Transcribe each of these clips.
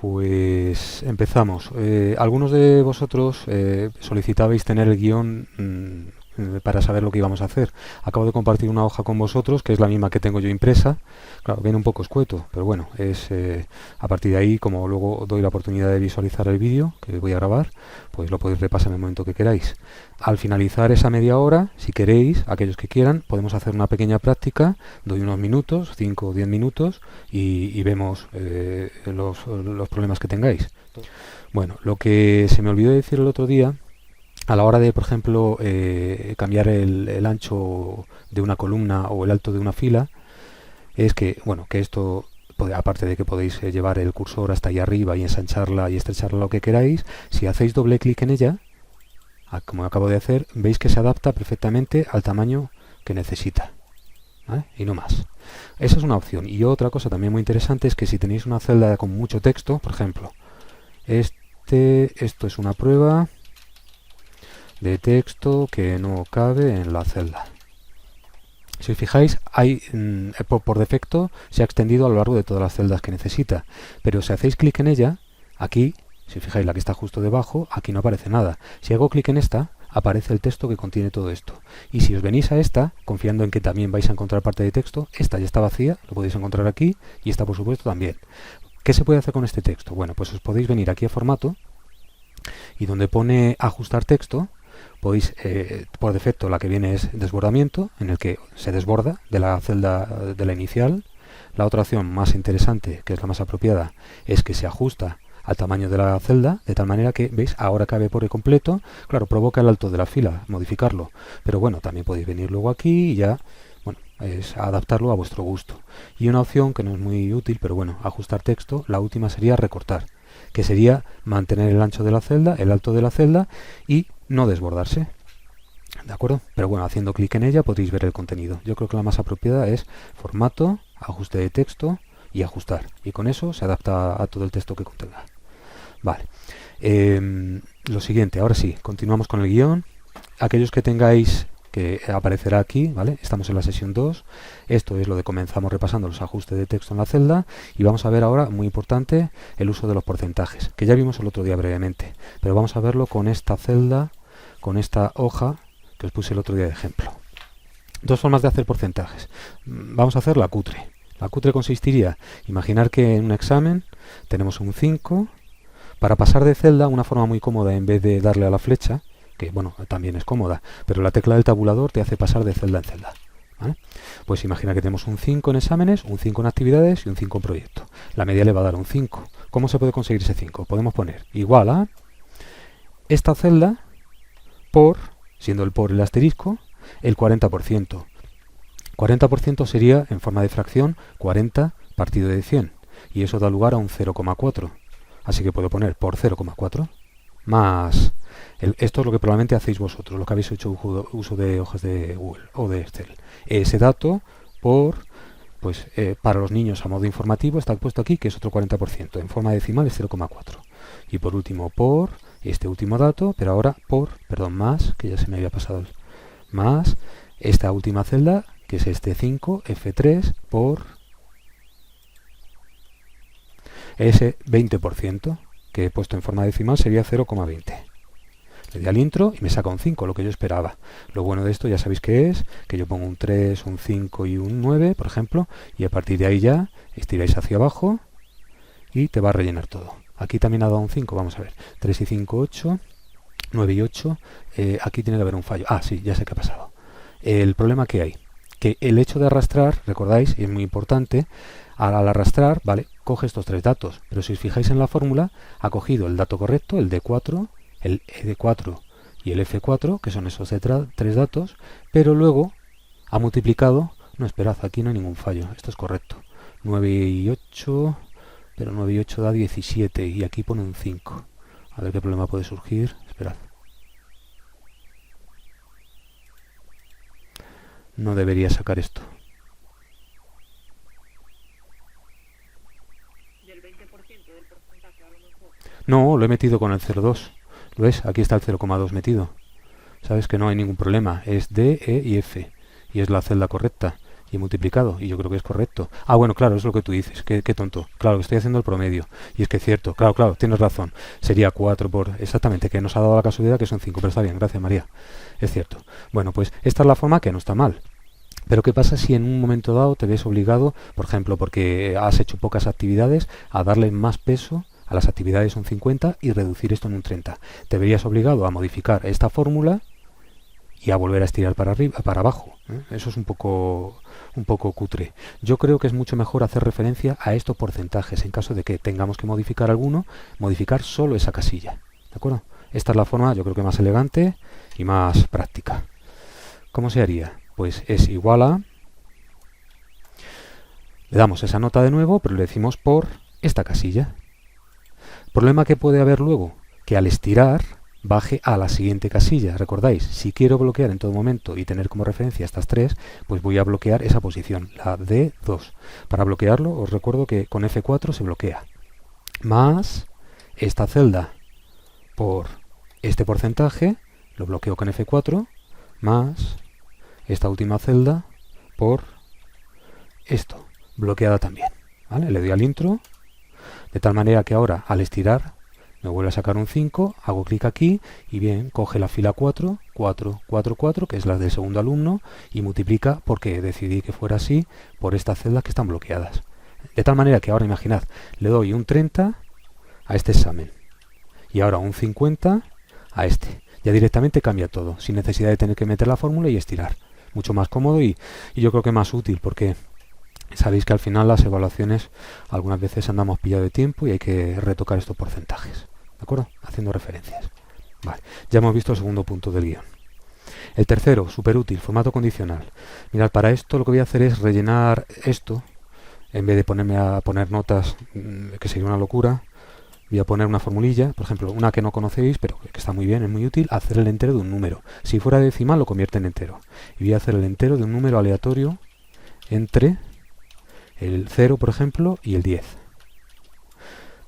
Pues empezamos. Algunos de vosotros solicitabais tener el guión para saber lo que íbamos a hacer. Acabo de compartir una hoja con vosotros, que es la misma que tengo yo impresa. Claro, viene un poco escueto, pero bueno, es a partir de ahí, como luego doy la oportunidad de visualizar el vídeo que voy a grabar, pues lo podéis repasar en el momento que queráis. Al finalizar esa media hora, si queréis, aquellos que quieran, podemos hacer una pequeña práctica. Doy unos minutos, 5 o 10 minutos, y vemos los problemas que tengáis. Bueno, lo que se me olvidó decir el otro día, a la hora de, por ejemplo, cambiar el ancho de una columna o el alto de una fila, es que, bueno, que esto, aparte de que podéis llevar el cursor hasta ahí arriba y ensancharla y estrecharla lo que queráis, si hacéis doble clic en ella, como acabo de hacer, veis que se adapta perfectamente al tamaño que necesita, ¿vale? Y no más. Esa es una opción. Y otra cosa también muy interesante es que si tenéis una celda con mucho texto, por ejemplo, esto es una prueba de texto que no cabe en la celda. Si os fijáis, por defecto se ha extendido a lo largo de todas las celdas que necesita, pero si hacéis clic en ella, aquí, si os fijáis la que está justo debajo, aquí no aparece nada. Si hago clic en esta, aparece el texto que contiene todo esto. Y si os venís a esta, confiando en que también vais a encontrar parte de texto, esta ya está vacía, lo podéis encontrar aquí, y esta por supuesto también. ¿Qué se puede hacer con este texto? Bueno, pues os podéis venir aquí a formato, y donde pone ajustar texto, podéis, por defecto la que viene es desbordamiento, en el que se desborda de la celda de la inicial. La otra opción más interesante, que es la más apropiada, es que se ajusta al tamaño de la celda, de tal manera que, ¿veis? Ahora cabe por completo. Claro, provoca el alto de la fila, modificarlo. Pero bueno, también podéis venir luego aquí y ya, bueno, es adaptarlo a vuestro gusto. Y una opción que no es muy útil, pero bueno, ajustar texto, la última sería recortar, que sería mantener el ancho de la celda, el alto de la celda y no desbordarse. ¿De acuerdo? Pero bueno, haciendo clic en ella podéis ver el contenido. Yo creo que la más apropiada es formato, ajuste de texto y ajustar. Y con eso se adapta a todo el texto que contenga. Vale. Lo siguiente, ahora sí, continuamos con el guión. Aquellos que tengáis, que aparecerá aquí, ¿vale? Estamos en la sesión 2. Esto es lo de comenzamos repasando los ajustes de texto en la celda. Y vamos a ver ahora, muy importante, el uso de los porcentajes, que ya vimos el otro día brevemente. Pero vamos a verlo con esta celda, con esta hoja que os puse el otro día de ejemplo. Dos formas de hacer porcentajes. Vamos a hacer la cutre. La cutre consistiría, imaginar que en un examen tenemos un 5. Para pasar de celda, una forma muy cómoda, en vez de darle a la flecha, que bueno, también es cómoda, pero la tecla del tabulador te hace pasar de celda en celda, ¿vale? Pues imagina que tenemos un 5 en exámenes, un 5 en actividades y un 5 en proyecto. La media le va a dar un 5. ¿Cómo se puede conseguir ese 5? Podemos poner igual a esta celda por, siendo el por el asterisco, el 40%. 40% sería, en forma de fracción, 40 partido de 100. Y eso da lugar a un 0,4. Así que puedo poner por 0,4 más... esto es lo que probablemente hacéis vosotros, lo que habéis hecho uso de hojas de Google o de Excel. Ese dato por... Pues para los niños a modo informativo está puesto aquí, que es otro 40%. En forma decimal es 0,4. Y por último por este último dato, pero ahora por, perdón, más, que ya se me había pasado, más esta última celda, que es este 5, F3, por ese 20%, que he puesto en forma decimal sería 0,20. Le doy al intro y me saca un 5, lo que yo esperaba. Lo bueno de esto ya sabéis que es, que yo pongo un 3, un 5 y un 9, por ejemplo, y a partir de ahí ya estiráis hacia abajo y te va a rellenar todo. Aquí también ha dado un 5, vamos a ver. 3 y 5, 8, 9 y 8, aquí tiene que haber un fallo. Ah, sí, ya sé qué ha pasado. El problema que hay, que el hecho de arrastrar, recordáis, y es muy importante, al arrastrar, vale, coge estos tres datos, pero si os fijáis en la fórmula, ha cogido el dato correcto, el D4, el ED4 y el F4, que son esos tres datos, pero luego ha multiplicado, no, esperad, aquí no hay ningún fallo, esto es correcto, 9 y 8, pero 9 y 8 da 17, y aquí pone un 5, a ver qué problema puede surgir, esperad. No debería sacar esto. No, lo he metido con el 0,2. ¿Lo ves? Aquí está el 0,2 metido. Sabes que no hay ningún problema. Es D, E y F. Y es la celda correcta. y he multiplicado, y yo creo que es correcto. Ah, bueno, claro, es lo que tú dices, qué tonto. Claro, que estoy haciendo el promedio, y es que es cierto, claro, tienes razón. Sería 4 por, exactamente, que nos ha dado la casualidad que son 5, pero está bien, gracias María. Es cierto. Bueno, pues esta es la forma que no está mal. Pero ¿qué pasa si en un momento dado te ves obligado, por ejemplo, porque has hecho pocas actividades, a darle más peso a las actividades un 50 y reducir esto en un 30? Te verías obligado a modificar esta fórmula y a volver a estirar para arriba, para abajo, ¿eh? Eso es un poco cutre. Yo creo que es mucho mejor hacer referencia a estos porcentajes en caso de que tengamos que modificar alguno, modificar solo esa casilla, ¿de acuerdo? Esta es la forma, yo creo que más elegante y más práctica. ¿Cómo se haría? Pues es igual a, le damos esa nota de nuevo, pero le decimos por esta casilla. Problema que puede haber luego, que al estirar baje a la siguiente casilla. Recordáis, si quiero bloquear en todo momento y tener como referencia estas tres, pues voy a bloquear esa posición, la D2. Para bloquearlo, os recuerdo que con F4 se bloquea. Más esta celda por este porcentaje, lo bloqueo con F4, más esta última celda por esto, bloqueada también. ¿Vale? Le doy al intro, de tal manera que ahora al estirar me vuelve a sacar un 5, hago clic aquí y bien, coge la fila 4, 4, 4, 4, que es la del segundo alumno, y multiplica, porque decidí que fuera así, por estas celdas que están bloqueadas. De tal manera que ahora, imaginad, le doy un 30 a este examen y ahora un 50 a este. Ya directamente cambia todo, sin necesidad de tener que meter la fórmula y estirar. Mucho más cómodo y yo creo que más útil, porque sabéis que al final las evaluaciones algunas veces andamos pillado de tiempo y hay que retocar estos porcentajes, ¿de acuerdo? Haciendo referencias. Vale, ya hemos visto el segundo punto del guión. El tercero, súper útil, formato condicional. Mirad, para esto lo que voy a hacer es rellenar esto, en vez de ponerme a poner notas, que sería una locura. Voy a poner una formulilla, por ejemplo, una que no conocéis, pero que está muy bien, es muy útil, hacer el entero de un número. Si fuera decimal, lo convierte en entero. Y voy a hacer el entero de un número aleatorio entre el 0, por ejemplo, y el 10.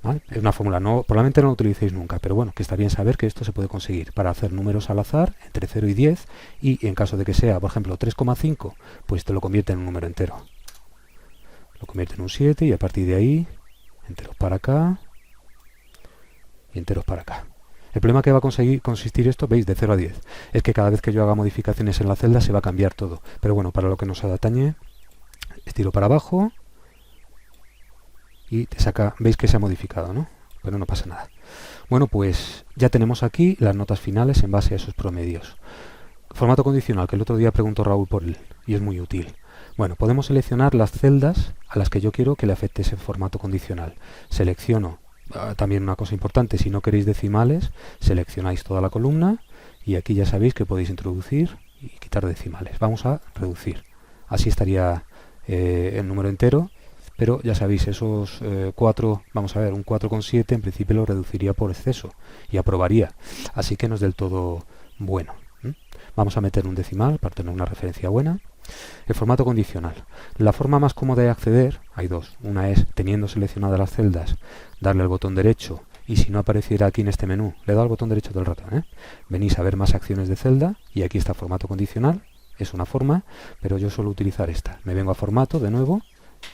¿Vale? Es una fórmula, probablemente no la utilicéis nunca, pero bueno, que está bien saber que esto se puede conseguir para hacer números al azar entre 0 y 10, y en caso de que sea, por ejemplo, 3,5, pues te lo convierte en un número entero. Lo convierte en un 7 y a partir de ahí, enteros para acá y enteros para acá. El problema que va a consistir esto, veis, de 0 a 10, es que cada vez que yo haga modificaciones en la celda se va a cambiar todo. Pero bueno, para lo que nos atañe, estiro para abajo y te saca, veis que se ha modificado, ¿no? Pero no pasa nada. Bueno, pues ya tenemos aquí las notas finales en base a esos promedios. Formato condicional, que el otro día preguntó Raúl por él, y es muy útil. Bueno, podemos seleccionar las celdas a las que yo quiero que le afecte ese formato condicional. Selecciono, también una cosa importante, si no queréis decimales, seleccionáis toda la columna y aquí ya sabéis que podéis introducir y quitar decimales. Vamos a reducir. Así estaría el número entero, pero ya sabéis, esos 4, vamos a ver, un 4,7 en principio lo reduciría por exceso y aprobaría. Así que no es del todo bueno. Vamos a meter un decimal para tener una referencia buena. El formato condicional. La forma más cómoda de acceder, hay dos. Una es, teniendo seleccionadas las celdas, darle al botón derecho y si no apareciera aquí en este menú, le da al botón derecho todo el rato. Venís a ver más acciones de celda y aquí está formato condicional. Es una forma, pero yo suelo utilizar esta. Me vengo a formato de nuevo,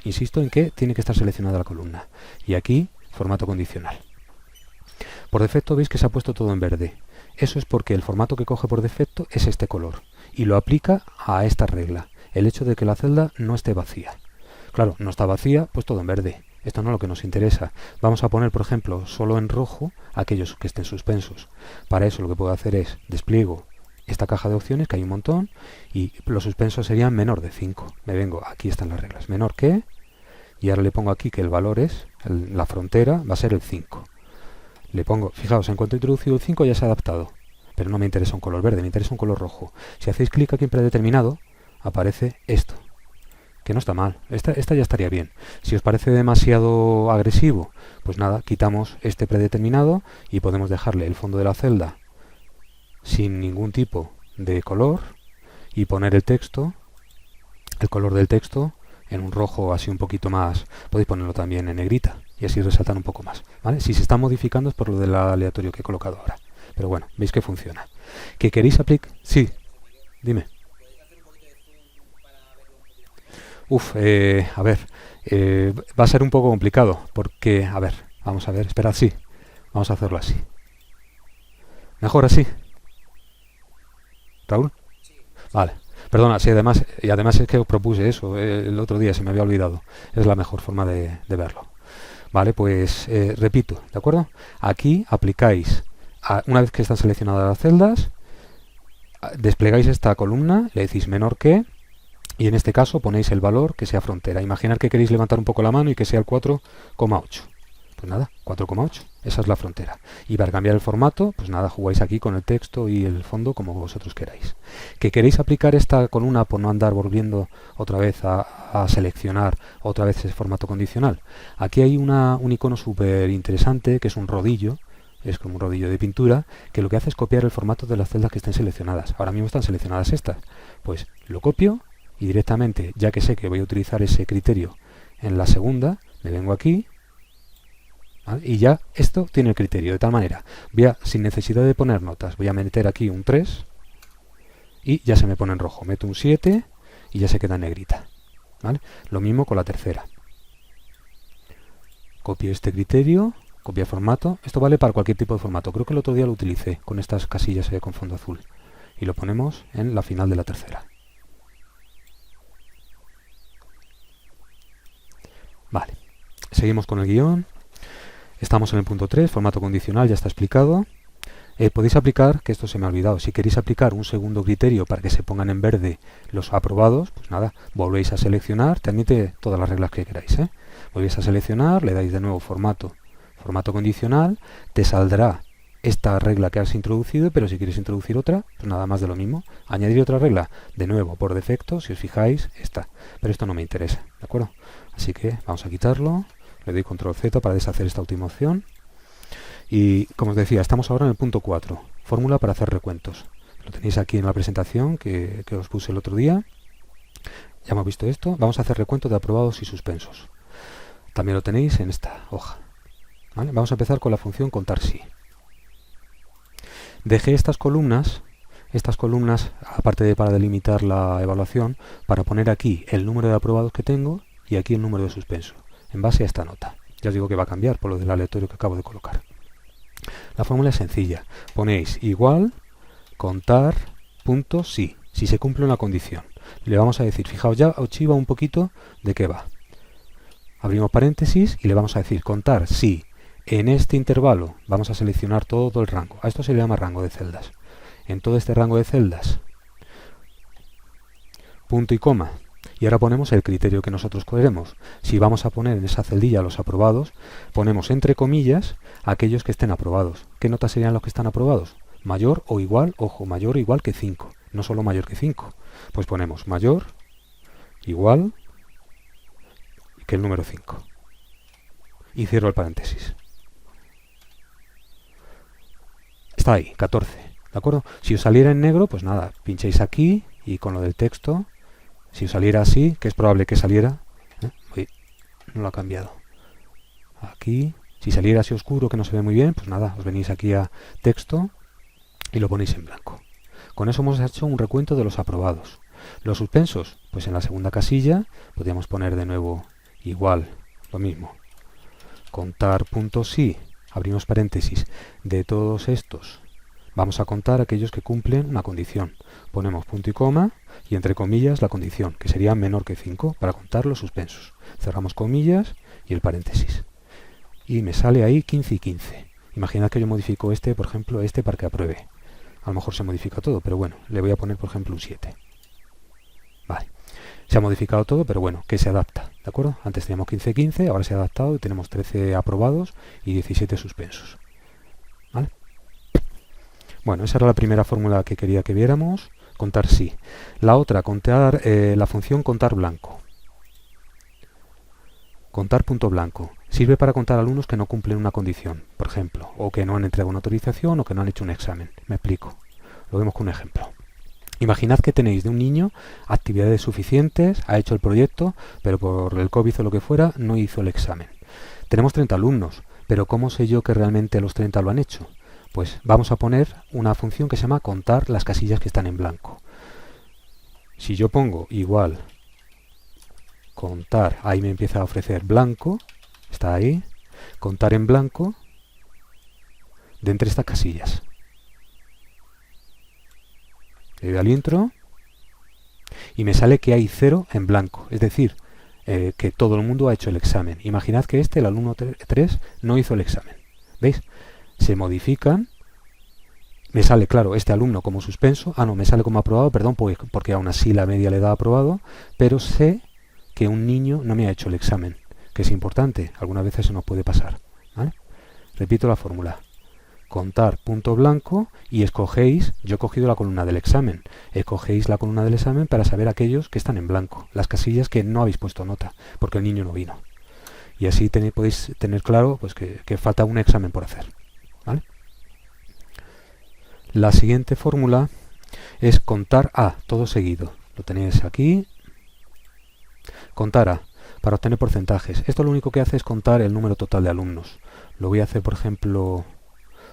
insisto en que tiene que estar seleccionada la columna. Y aquí, formato condicional. Por defecto veis que se ha puesto todo en verde. Eso es porque el formato que coge por defecto es este color y lo aplica a esta regla, el hecho de que la celda no esté vacía. Claro, no está vacía, pues todo en verde. Esto no es lo que nos interesa. Vamos a poner, por ejemplo, solo en rojo aquellos que estén suspensos. Para eso lo que puedo hacer es despliego esta caja de opciones, que hay un montón, y los suspensos serían menor de 5. Me vengo, aquí están las reglas, menor que, y ahora le pongo aquí que el valor es, la frontera va a ser el 5. Le pongo, fijaos, en cuanto he introducido el 5 ya se ha adaptado, pero no me interesa un color verde, me interesa un color rojo. Si hacéis clic aquí en predeterminado, aparece esto, que no está mal, esta ya estaría bien. Si os parece demasiado agresivo, pues nada, quitamos este predeterminado y podemos dejarle el fondo de la celda sin ningún tipo de color y poner el texto, el color del texto, en un rojo así un poquito más. Podéis ponerlo también en negrita y así resaltar un poco más, ¿vale? Si se está modificando es por lo del aleatorio que he colocado ahora, pero bueno, veis que funciona. ¿Que queréis aplicar? Sí, dime. A ver, va a ser un poco complicado porque, a ver, vamos a ver, esperad, sí, vamos a hacerlo así. ¿Mejor así, Raúl? Vale. Perdona, sí, además es que os propuse eso el otro día, se me había olvidado. Es la mejor forma de verlo. Vale, pues repito, ¿de acuerdo? Aquí aplicáis, una vez que están seleccionadas las celdas, desplegáis esta columna, le decís menor que, y en este caso ponéis el valor que sea frontera. Imaginad que queréis levantar un poco la mano y que sea el 4,8. Pues nada, 4,8. Esa es la frontera. Y para cambiar el formato, pues nada, jugáis aquí con el texto y el fondo como vosotros queráis. ¿Que queréis aplicar esta columna por no andar volviendo otra vez a seleccionar otra vez ese formato condicional? Aquí hay un icono súper interesante que es un rodillo. Es como un rodillo de pintura que lo que hace es copiar el formato de las celdas que estén seleccionadas. Ahora mismo están seleccionadas estas. Pues lo copio y directamente, ya que sé que voy a utilizar ese criterio en la segunda, me vengo aquí, ¿vale? Y ya esto tiene el criterio, de tal manera, sin necesidad de poner notas, voy a meter aquí un 3 y ya se me pone en rojo. Meto un 7 y ya se queda en negrita, ¿vale? Lo mismo con la tercera. Copio este criterio, copia formato. Esto vale para cualquier tipo de formato. Creo que el otro día lo utilicé con estas casillas con fondo azul. Y lo ponemos en la final de la tercera. Vale, seguimos con el guión. Estamos en el punto 3, formato condicional, ya está explicado. Podéis aplicar, que esto se me ha olvidado, si queréis aplicar un segundo criterio para que se pongan en verde los aprobados, pues nada, volvéis a seleccionar, te admite todas las reglas que queráis, volvéis a seleccionar, le dais de nuevo formato condicional, te saldrá esta regla que has introducido, pero si quieres introducir otra, pues nada más de lo mismo. Añadir otra regla, de nuevo, por defecto, si os fijáis, está. Pero esto no me interesa, ¿de acuerdo? Así que vamos a quitarlo, le doy control Z para deshacer esta última opción. Y como os decía, estamos ahora en el punto 4, fórmula para hacer recuentos. Lo tenéis aquí en la presentación que os puse el otro día. Ya hemos visto esto. Vamos a hacer recuento de aprobados y suspensos. También lo tenéis en esta hoja. ¿Vale? Vamos a empezar con la función contar sí. Dejé estas columnas, aparte de para delimitar la evaluación, para poner aquí el número de aprobados que tengo y aquí el número de suspenso, en base a esta nota. Ya os digo que va a cambiar por lo del aleatorio que acabo de colocar. La fórmula es sencilla. Ponéis igual contar punto sí, si se cumple una condición. Le vamos a decir, fijaos, ya os chiva un poquito de qué va. Abrimos paréntesis y le vamos a decir contar si en este intervalo vamos a seleccionar todo el rango. A esto se le llama rango de celdas. En todo este rango de celdas, punto y coma. Y ahora ponemos el criterio que nosotros queremos. Si vamos a poner en esa celdilla los aprobados, ponemos entre comillas aquellos que estén aprobados. ¿Qué notas serían los que están aprobados? Mayor o igual, ojo, mayor o igual que 5. No solo mayor que 5. Pues ponemos mayor, igual, que el número 5. Y cierro el paréntesis. Está ahí, 14. ¿De acuerdo? Si os saliera en negro, pues nada, pincháis aquí y con lo del texto. Si os saliera así, que es probable que saliera, no lo ha cambiado. Aquí, si saliera así oscuro, que no se ve muy bien, pues nada, os venís aquí a texto y lo ponéis en blanco. Con eso hemos hecho un recuento de los aprobados. Los suspensos, pues en la segunda casilla podríamos poner de nuevo igual, lo mismo. Contar punto sí, abrimos paréntesis, de todos estos vamos a contar aquellos que cumplen una condición. Ponemos punto y coma y entre comillas la condición, que sería menor que 5 para contar los suspensos. Cerramos comillas y el paréntesis. Y me sale ahí 15 y 15. Imaginad que yo modifico por ejemplo, para que apruebe. A lo mejor se modifica todo, pero bueno, le voy a poner, por ejemplo, un 7. Vale. Se ha modificado todo, pero bueno, que se adapta, ¿de acuerdo? Antes teníamos 15, 15, ahora se ha adaptado y tenemos 13 aprobados y 17 suspensos. ¿Vale? Bueno, esa era la primera fórmula que quería que viéramos, contar sí. La otra, la función contar blanco. Contar punto blanco. Sirve para contar alumnos que no cumplen una condición, por ejemplo, o que no han entregado una autorización o que no han hecho un examen. Me explico. Lo vemos con un ejemplo. Imaginad que tenéis de un niño actividades suficientes, ha hecho el proyecto, pero por el COVID o lo que fuera, no hizo el examen. Tenemos 30 alumnos, pero ¿cómo sé yo que realmente los 30 lo han hecho? Pues vamos a poner una función que se llama contar las casillas que están en blanco. Si yo pongo igual contar, ahí me empieza a ofrecer blanco, está ahí, contar en blanco de entre estas casillas. Le doy al intro y me sale que hay 0 en blanco, es decir, que todo el mundo ha hecho el examen. Imaginad que el alumno 3, no hizo el examen. ¿Veis? Se modifican. Me sale, claro, este alumno como suspenso. Ah, no, me sale como aprobado, perdón, porque aún así la media le da aprobado, pero sé que un niño no me ha hecho el examen, que es importante, algunas veces se nos puede pasar. ¿Vale? Repito la fórmula. Contar punto blanco y escogéis, yo he cogido la columna del examen, escogéis la columna del examen para saber aquellos que están en blanco, las casillas que no habéis puesto nota, porque el niño no vino. Y así podéis tener claro pues, que falta un examen por hacer. ¿Vale? La siguiente fórmula es contar a, todo seguido. Lo tenéis aquí. Contar a, para obtener porcentajes. Esto lo único que hace es contar el número total de alumnos. Lo voy a hacer, por ejemplo...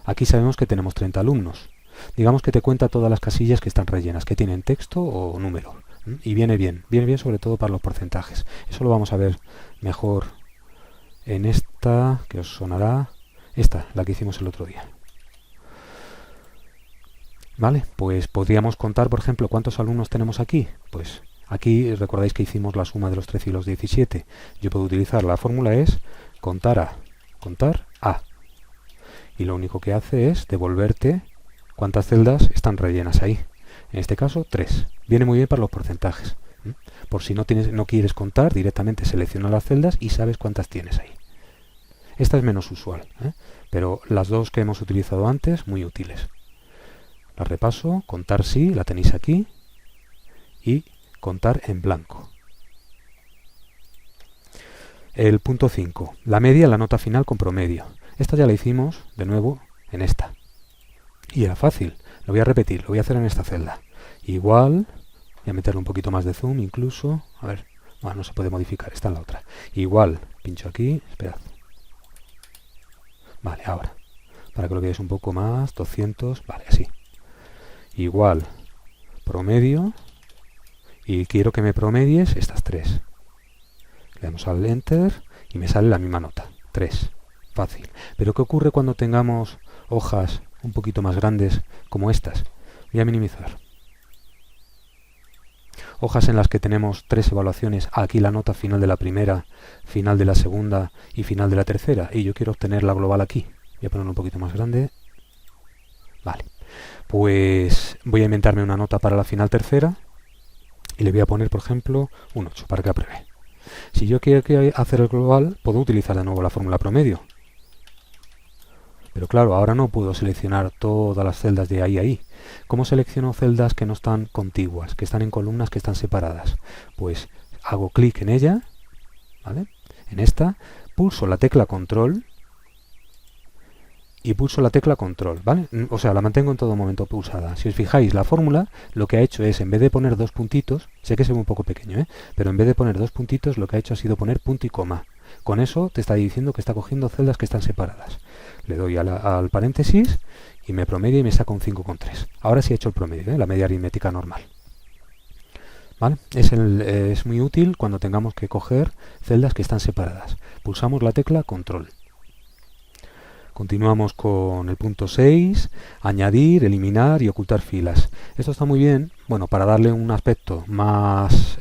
Aquí sabemos que tenemos 30 alumnos. Digamos que te cuenta todas las casillas que están rellenas, que tienen texto o número. Y viene bien sobre todo para los porcentajes. Eso lo vamos a ver mejor en esta, que os sonará, esta, la que hicimos el otro día. Vale, pues podríamos contar, por ejemplo, ¿cuántos alumnos tenemos aquí? Pues aquí recordáis que hicimos la suma de los 13 y los 17. Yo puedo utilizar, la fórmula es contar a. Y lo único que hace es devolverte cuántas celdas están rellenas ahí. En este caso, 3. Viene muy bien para los porcentajes. Por si no quieres contar, directamente selecciona las celdas y sabes cuántas tienes ahí. Esta es menos usual, pero las dos que hemos utilizado antes, muy útiles. La repaso, contar sí, la tenéis aquí, y contar en blanco. El punto 5. La media, la nota final con promedio. Esta ya la hicimos, de nuevo, en esta. Y era fácil. Lo voy a repetir, lo voy a hacer en esta celda. Igual, voy a meterle un poquito más de zoom incluso. A ver, no se puede modificar, está en la otra. Igual, pincho aquí, esperad. Vale, ahora. Para que lo veáis un poco más, 200, vale, así. Igual, promedio. Y quiero que me promedies estas 3. Le damos al Enter y me sale la misma nota, 3. Fácil. Pero ¿qué ocurre cuando tengamos hojas un poquito más grandes como estas? Voy a minimizar. Hojas en las que tenemos 3 evaluaciones. Aquí la nota final de la primera, final de la segunda y final de la tercera. Y yo quiero obtener la global aquí. Voy a ponerlo un poquito más grande. Vale. Pues voy a inventarme una nota para la final tercera. Y le voy a poner, por ejemplo, un 8 para que apruebe. Si yo quiero hacer el global, puedo utilizar de nuevo la fórmula promedio. Pero claro, ahora no puedo seleccionar todas las celdas de ahí a ahí. ¿Cómo selecciono celdas que no están contiguas, que están en columnas que están separadas? Pues hago clic en ella, ¿vale? En esta, pulso la tecla control y pulso la tecla control, ¿vale? O sea, la mantengo en todo momento pulsada. Si os fijáis, la fórmula lo que ha hecho es, en vez de poner 2 puntitos, sé que se ve un poco pequeño, pero en vez de poner 2 puntitos, lo que ha hecho ha sido poner punto y coma. Con eso te está diciendo que está cogiendo celdas que están separadas. Le doy al paréntesis y me promedia y me saca un 5,3. Ahora sí he hecho el promedio, la media aritmética normal. ¿Vale? Es muy útil cuando tengamos que coger celdas que están separadas. Pulsamos la tecla control. Continuamos con el punto 6, añadir, eliminar y ocultar filas. Esto está muy bien, bueno, para darle un aspecto más...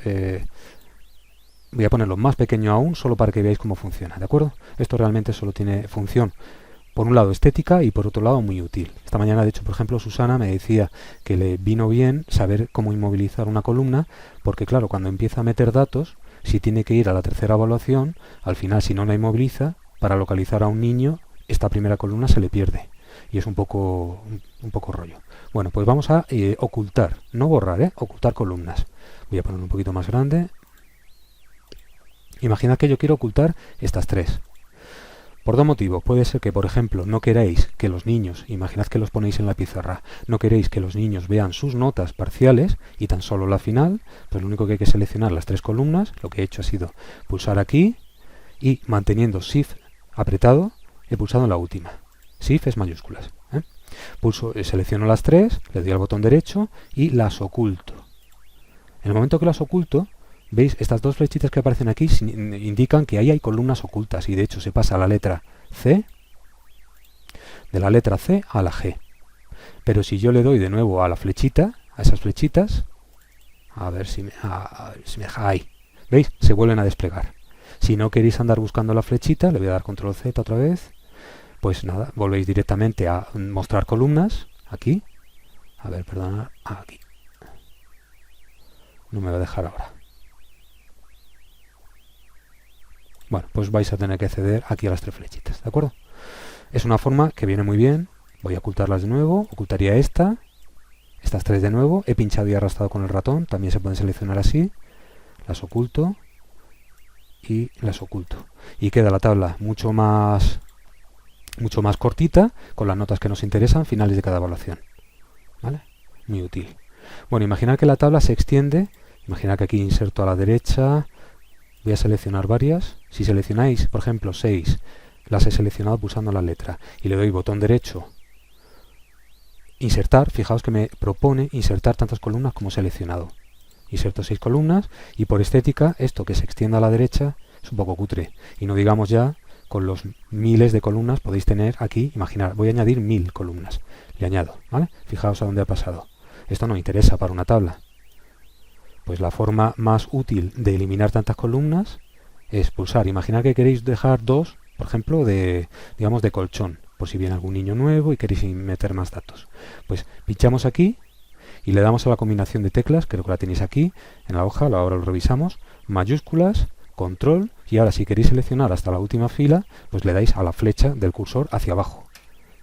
voy a ponerlo más pequeño aún, solo para que veáis cómo funciona, ¿de acuerdo? Esto realmente solo tiene función, por un lado estética y por otro lado muy útil. Esta mañana, de hecho, por ejemplo, Susana me decía que le vino bien saber cómo inmovilizar una columna, porque claro, cuando empieza a meter datos, si tiene que ir a la tercera evaluación, al final si no la inmoviliza, para localizar a un niño, esta primera columna se le pierde y es un poco rollo. Bueno, pues vamos a ocultar, no borrar, ocultar columnas. Voy a poner un poquito más grande. Imaginad que yo quiero ocultar estas 3. Por 2 motivos. Puede ser que, por ejemplo, no queráis que los niños, imaginad que los ponéis en la pizarra, no queréis que los niños vean sus notas parciales y tan solo la final, pues lo único que hay que seleccionar las 3 columnas. Lo que he hecho ha sido pulsar aquí y manteniendo Shift apretado, he pulsado en la última. Shift es mayúsculas. Selecciono las 3, le doy al botón derecho y las oculto. En el momento que las oculto, ¿Veis? Estas dos flechitas que aparecen aquí indican que ahí hay columnas ocultas y de hecho se pasa a la letra C, de la letra C a la G. Pero si yo le doy de nuevo a la flechita, a esas flechitas, a ver si me deja ahí, ¿veis? Se vuelven a desplegar. Si no queréis andar buscando la flechita, le voy a dar control Z otra vez, pues nada, volvéis directamente a mostrar columnas, aquí, a ver, perdona, aquí. No me va a dejar ahora. Bueno, pues vais a tener que acceder aquí a las tres flechitas, ¿de acuerdo? Es una forma que viene muy bien. Voy a ocultarlas de nuevo, ocultaría estas tres de nuevo, he pinchado y arrastrado con el ratón, también se pueden seleccionar así, las oculto y las oculto. Y queda la tabla mucho más cortita, con las notas que nos interesan, finales de cada evaluación. ¿Vale? Muy útil. Bueno, imaginad que la tabla se extiende, imaginad que aquí inserto a la derecha, voy a seleccionar varias, si seleccionáis, por ejemplo, 6, las he seleccionado pulsando la letra, y le doy botón derecho, insertar, fijaos que me propone insertar tantas columnas como he seleccionado. Inserto 6 columnas y por estética esto que se extienda a la derecha es un poco cutre. Y no digamos ya con los miles de columnas podéis tener aquí, imaginar, voy a añadir 1000 columnas. Le añado, ¿vale? Fijaos a dónde ha pasado. Esto no interesa para una tabla. Pues la forma más útil de eliminar tantas columnas es pulsar. Imaginad que queréis dejar 2, por ejemplo, digamos de colchón, por si viene algún niño nuevo y queréis meter más datos. Pues pinchamos aquí y le damos a la combinación de teclas, creo que la tenéis aquí en la hoja, ahora lo revisamos, mayúsculas, control, y ahora si queréis seleccionar hasta la última fila, pues le dais a la flecha del cursor hacia abajo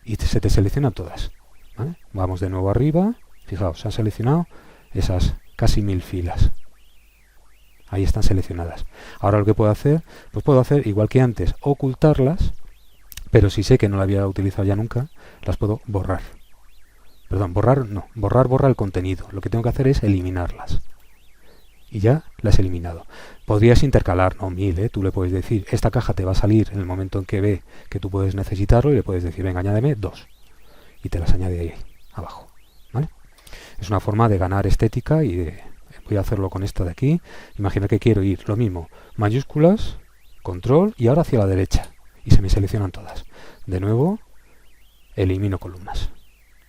y se te seleccionan todas. ¿Vale? Vamos de nuevo arriba, fijaos, se han seleccionado esas casi 1000 filas. Ahí están seleccionadas. Ahora lo que puedo hacer, pues puedo hacer igual que antes, ocultarlas, pero si sé que no la había utilizado ya nunca, las puedo borrar. Perdón, borrar no, borra el contenido. Lo que tengo que hacer es eliminarlas. Y ya las he eliminado. Podrías intercalar, no 1000, tú le puedes decir, esta caja te va a salir en el momento en que ve que tú puedes necesitarlo y le puedes decir, venga, añádeme 2. Y te las añade ahí, abajo. ¿Vale? Es una forma de ganar estética y voy a hacerlo con esta de aquí. Imagina que quiero ir, lo mismo, mayúsculas, control y ahora hacia la derecha. Y se me seleccionan todas. De nuevo, elimino columnas.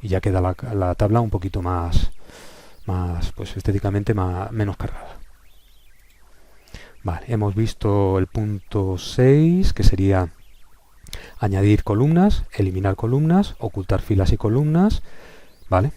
Y ya queda la tabla un poquito más pues estéticamente menos cargada. Vale, hemos visto el punto 6, que sería añadir columnas, eliminar columnas, ocultar filas y columnas. Vale.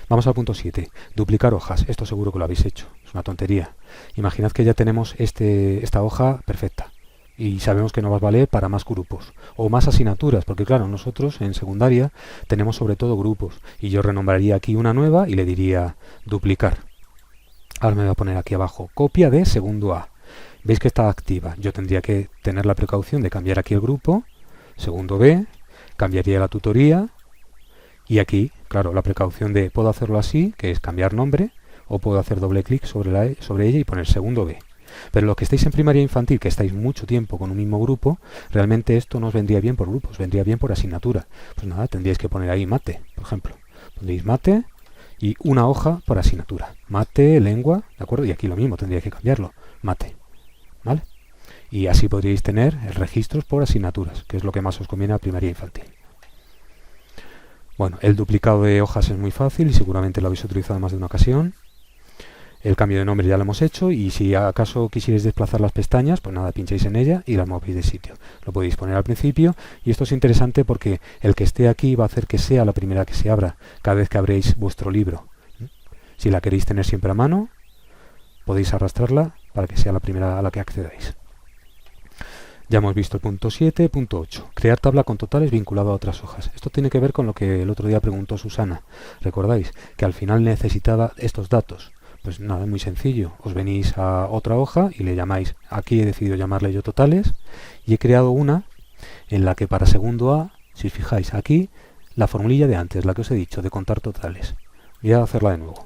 Vamos al punto 7, duplicar hojas. Esto seguro que lo habéis hecho, es una tontería. Imaginad que ya tenemos esta hoja perfecta y sabemos que nos va a valer para más grupos o más asignaturas, porque claro, nosotros en secundaria tenemos sobre todo grupos y yo renombraría aquí una nueva y le diría duplicar. Ahora me voy a poner aquí abajo copia de segundo A. Veis que está activa. Yo tendría que tener la precaución de cambiar aquí el grupo, segundo B, cambiaría la tutoría y aquí, claro, la precaución de puedo hacerlo así, que es cambiar nombre, o puedo hacer doble clic sobre ella y poner segundo B. Pero los que estáis en primaria infantil, que estáis mucho tiempo con un mismo grupo, realmente esto no os vendría bien por grupos, vendría bien por asignatura. Pues nada, tendríais que poner ahí mate, por ejemplo. Pondréis mate y una hoja por asignatura. Mate, lengua, ¿de acuerdo? Y aquí lo mismo, tendría que cambiarlo. Mate, ¿vale? Y así podríais tener registros por asignaturas, que es lo que más os conviene a primaria infantil. Bueno, el duplicado de hojas es muy fácil y seguramente lo habéis utilizado en más de una ocasión. El cambio de nombre ya lo hemos hecho y si acaso quisierais desplazar las pestañas, pues nada, pincháis en ella y las movéis de sitio. Lo podéis poner al principio y esto es interesante porque el que esté aquí va a hacer que sea la primera que se abra cada vez que abréis vuestro libro. Si la queréis tener siempre a mano, podéis arrastrarla para que sea la primera a la que accedáis. Ya hemos visto el punto 7, punto 8. Crear tabla con totales vinculado a otras hojas. Esto tiene que ver con lo que el otro día preguntó Susana. ¿Recordáis? Que al final necesitaba estos datos. Pues nada, es muy sencillo. Os venís a otra hoja y le llamáis. Aquí he decidido llamarle yo totales. Y he creado una en la que para segundo A, si os fijáis aquí, la formulilla de antes, la que os he dicho, de contar totales. Voy a hacerla de nuevo.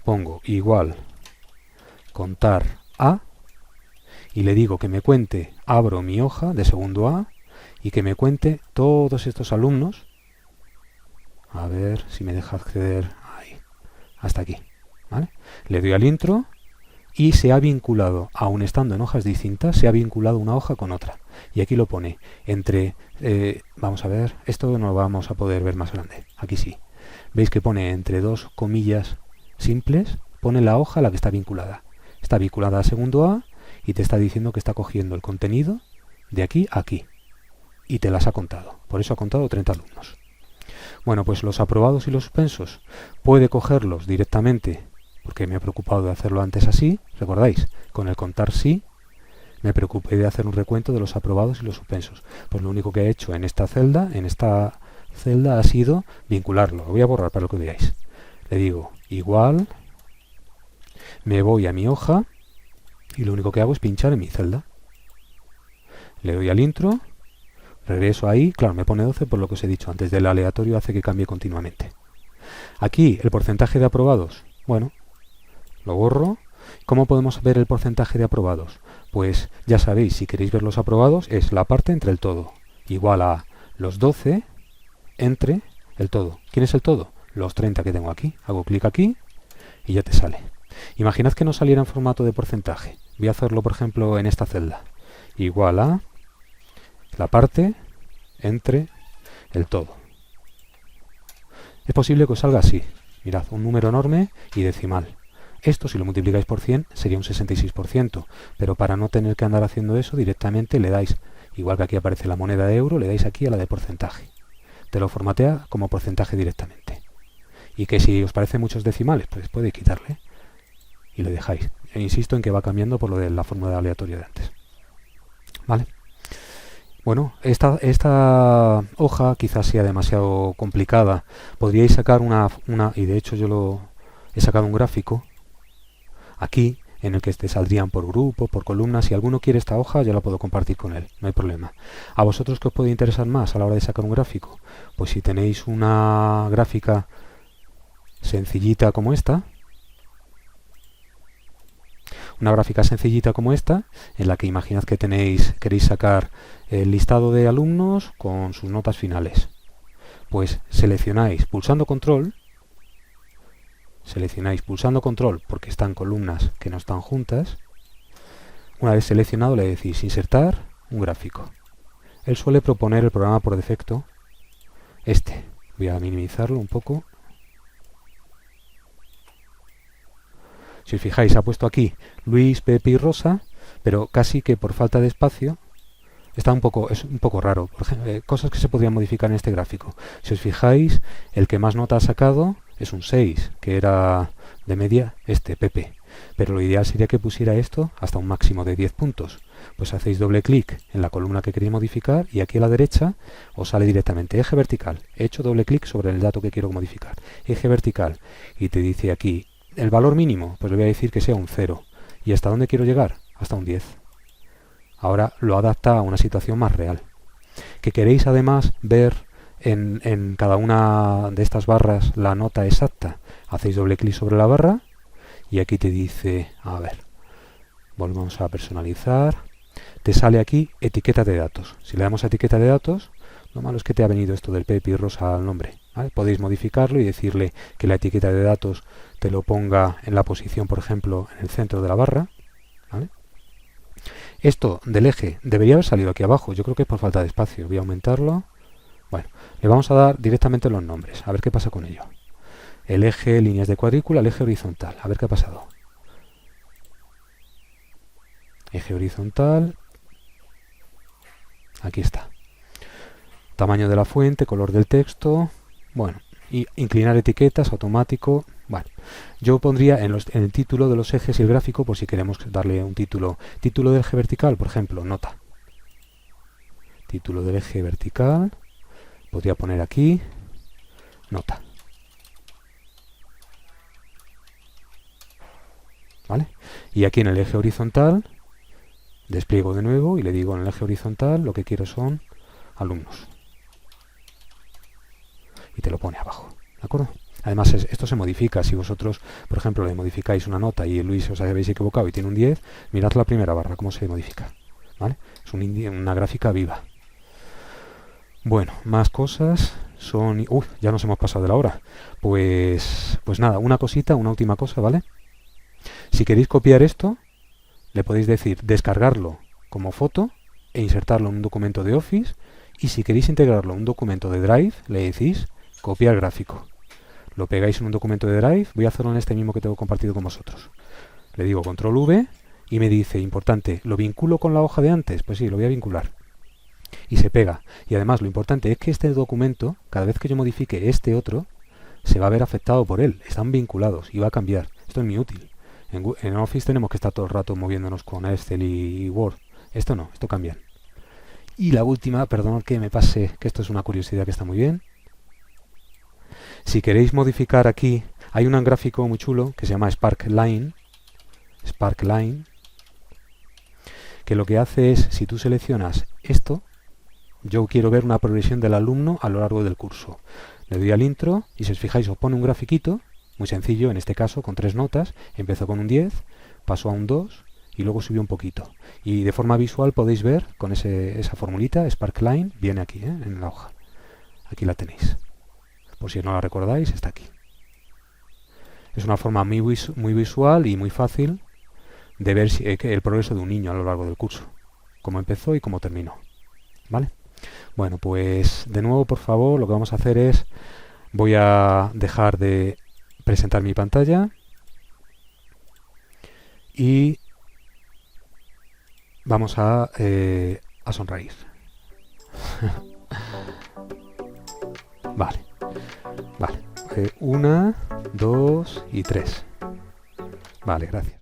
Pongo igual contar A. Y le digo que me cuente, abro mi hoja de segundo A y que me cuente todos estos alumnos. A ver si me deja acceder ahí, hasta aquí. ¿Vale? Le doy al intro y se ha vinculado, aun estando en hojas distintas, se ha vinculado una hoja con otra. Y aquí lo pone entre, vamos a ver, esto no lo vamos a poder ver más grande, aquí sí. Veis que pone entre dos comillas simples, pone la hoja a la que está vinculada. Está vinculada a segundo A y te está diciendo que está cogiendo el contenido de aquí a aquí. Y te las ha contado. Por eso ha contado 30 alumnos. Bueno, pues los aprobados y los suspensos puede cogerlos directamente, porque me he preocupado de hacerlo antes así. ¿Recordáis? Con el contar sí, me preocupé de hacer un recuento de los aprobados y los suspensos. Pues lo único que he hecho en esta celda ha sido vincularlo. Lo voy a borrar para que veáis. Le digo igual, me voy a mi hoja y lo único que hago es pinchar en mi celda. Le doy al intro, regreso ahí, claro, me pone 12 por lo que os he dicho antes, del aleatorio hace que cambie continuamente. Aquí el porcentaje de aprobados, bueno, lo borro. ¿Cómo podemos ver el porcentaje de aprobados? Pues ya sabéis, si queréis ver los aprobados, es la parte entre el todo, igual a los 12 entre el todo. ¿Quién es el todo? Los 30 que tengo aquí. Hago clic aquí y ya te sale. Imaginad que no saliera en formato de porcentaje. Voy a hacerlo, por ejemplo, en esta celda. Igual a la parte entre el todo. Es posible que os salga así. Mirad, un número enorme y decimal. Esto, si lo multiplicáis por 100, sería un 66%. Pero para no tener que andar haciendo eso, directamente le dais, igual que aquí aparece la moneda de euro, le dais aquí a la de porcentaje. Te lo formatea como porcentaje directamente. Y que si os parecen muchos decimales, pues podéis quitarle y le dejáis. E insisto en que va cambiando por lo de la fórmula aleatoria de antes. ¿Vale? Bueno, esta hoja quizás sea demasiado complicada. Podríais sacar una y de hecho yo he sacado un gráfico aquí en el que te saldrían por grupo, por columna. Si alguno quiere esta hoja, yo la puedo compartir con él, no hay problema. ¿A vosotros qué os puede interesar más a la hora de sacar un gráfico? Pues si tenéis una gráfica sencillita como esta, en la que imaginad que queréis sacar el listado de alumnos con sus notas finales. Pues seleccionáis pulsando control porque están columnas que no están juntas. Una vez seleccionado le decís insertar un gráfico. Él suele proponer el programa por defecto. Voy a minimizarlo un poco. Si os fijáis, ha puesto aquí Luis, Pepe y Rosa, pero casi que por falta de espacio es un poco raro. Por ejemplo, cosas que se podrían modificar en este gráfico. Si os fijáis, el que más nota ha sacado es un 6, que era de media Pepe. Pero lo ideal sería que pusiera esto hasta un máximo de 10 puntos. Pues hacéis doble clic en la columna que queréis modificar y aquí a la derecha os sale directamente eje vertical. He hecho doble clic sobre el dato que quiero modificar. Eje vertical. Y te dice aquí el valor mínimo, pues le voy a decir que sea un 0. ¿Y hasta dónde quiero llegar? Hasta un 10. Ahora lo adapta a una situación más real. ¿Que queréis además ver en cada una de estas barras la nota exacta? Hacéis doble clic sobre la barra y aquí te dice, a ver, volvemos a personalizar. Te sale aquí etiqueta de datos. Si le damos a etiqueta de datos, lo malo es que te ha venido esto del Pepe y Rosa al nombre. ¿Vale? Podéis modificarlo y decirle que la etiqueta de datos te lo ponga en la posición, por ejemplo, en el centro de la barra. ¿Vale? Esto del eje debería haber salido aquí abajo. Yo creo que es por falta de espacio. Voy a aumentarlo. Bueno, le vamos a dar directamente los nombres. A ver qué pasa con ello. El eje, líneas de cuadrícula, el eje horizontal. A ver qué ha pasado. Eje horizontal. Aquí está. Tamaño de la fuente, color del texto. Bueno, y inclinar etiquetas, automático. Bueno, yo pondría en el título de los ejes y el gráfico, por si queremos darle un título. Título del eje vertical, por ejemplo, nota. Título del eje vertical. Podría poner aquí, nota. ¿Vale? Y aquí en el eje horizontal, despliego de nuevo y le digo en el eje horizontal lo que quiero son alumnos. Y te lo pone abajo, ¿de acuerdo? Además, esto se modifica. Si vosotros, por ejemplo, le modificáis una nota y Luis os habéis equivocado y tiene un 10, mirad la primera barra, cómo se modifica. ¿Vale? Es una gráfica viva. Bueno, más cosas son... ya nos hemos pasado de la hora. Pues nada, una última cosa, ¿vale? Si queréis copiar esto, le podéis decir descargarlo como foto e insertarlo en un documento de Office, y si queréis integrarlo en un documento de Drive, le decís copiar gráfico. Lo pegáis en un documento de Drive, voy a hacerlo en este mismo que tengo compartido con vosotros. Le digo control V y me dice, importante, ¿lo vinculo con la hoja de antes? Pues sí, lo voy a vincular. Y se pega. Y además lo importante es que este documento, cada vez que yo modifique este otro, se va a ver afectado por él. Están vinculados y va a cambiar. Esto es muy útil. En Office tenemos que estar todo el rato moviéndonos con Excel y Word. Esto no, esto cambia. Y la última, perdón que me pase, que esto es una curiosidad que está muy bien. Si queréis modificar aquí, hay un gráfico muy chulo que se llama Sparkline, que lo que hace es, si tú seleccionas esto, yo quiero ver una progresión del alumno a lo largo del curso. Le doy al intro y si os fijáis os pone un grafiquito, muy sencillo, en este caso con 3 notas. Empezó con un 10, pasó a un 2 y luego subió un poquito. Y de forma visual podéis ver con esa formulita, Sparkline, viene aquí, en la hoja. Aquí la tenéis. Por si no la recordáis, está aquí. Es una forma muy visual y muy fácil de ver el progreso de un niño a lo largo del curso. Cómo empezó y cómo terminó. ¿Vale? Bueno, pues de nuevo, por favor, lo que vamos a hacer es, voy a dejar de presentar mi pantalla y vamos a sonreír. Vale, vale. 1, 2 y 3. Vale, gracias.